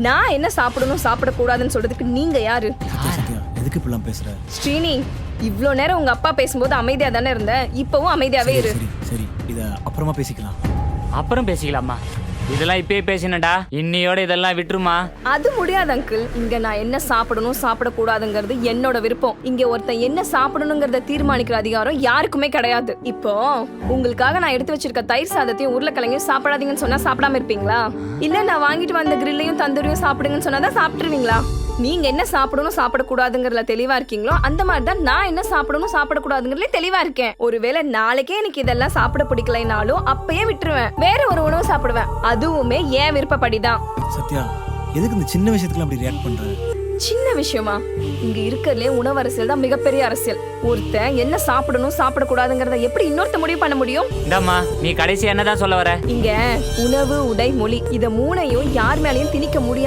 நான் என்ன சாப்பிடணும் சாப்பிடக்கூடாதுன்னு சொல்றதுக்கு நீங்க யாரு? சத்யா எதுக்கு இப்படிலாம் பேசுற? ஸ்ரீனி, இவ்ளோ நேரம் உங்க அப்பா பேசும்போது அமைதியா தானே இருந்த, இப்பவும் அமைதியாவே இரு. சரி சரி, இத அப்புறமா பேசிக்கலாம். அப்புறம் பேசிக்கலாமா? இதெல்லாம் இப்பயே பேசினடா, இன்னையோட இதெல்லாம் விட்டுருமா? அது முடியாது அங்கிள். இங்க நான் என்ன சாப்பிடணும் சாப்பிடக்கூடாதுங்கிறது என்னோட விருப்பம். இங்க ஒருத்தன் என்ன சாப்பிடணுங்கிறத தீர்மானிக்கிற அதிகாரம் யாருக்குமே கிடையாது. இப்போ உங்களுக்காக நான் எடுத்து வச்சிருக்க தயிர் சாதத்தையும் உருளைக்கிழங்கையும் சாப்பிடாதீங்கன்னு சொன்னா சாப்பிடாம இருப்பீங்களா? இல்ல நான் வாங்கிட்டு வந்த கிரில்லையும் தந்தூரியும் சாப்பிடுங்கன்னு சொன்னாதான் சாப்பிட்டுருவீங்களா? நீங்க என்ன சாப்பிடணும் சாப்பிடக்கூடாதுங்கிறதுல தெளிவா இருக்கீங்களோ அந்த மாதிரி தான் நான் என்ன சாப்பிடணும் சாப்பிடக்கூடாதுங்கிறதுல தெளிவா இருக்கேன். ஒருவேளை நாளைக்கே எனக்கு இதெல்லாம் சாப்பிட பிடிக்கலைனாலும் அப்பயே விட்டுருவேன், வேற ஒரு உணவு சாப்பிடுவேன். அதுவுமே ஏன் விருப்பப்படிதான். சத்யா எதுக்கு இந்த சின்ன விஷயத்துக்குலாம் அப்படி ரியாக்ட் பண்ற? சின்ன விஷயமா? இங்க இருக்கிறதுலே உணவு அரசியல் தான் மிகப்பெரிய அரசியல். ஒருத்தன் என்ன சாப்பிடணும் சாப்பிடக்கூடாதுங்கிறத எப்படி இன்னொருத்த முடிவு பண்ண முடியும்? இந்தாம்மா, நீ கடைசி என்னதான் சொல்ல வர? இங்க உணவு, உடை, மொழி இத மூணையும் யார் மேலயும் திணிக்க முடியாது.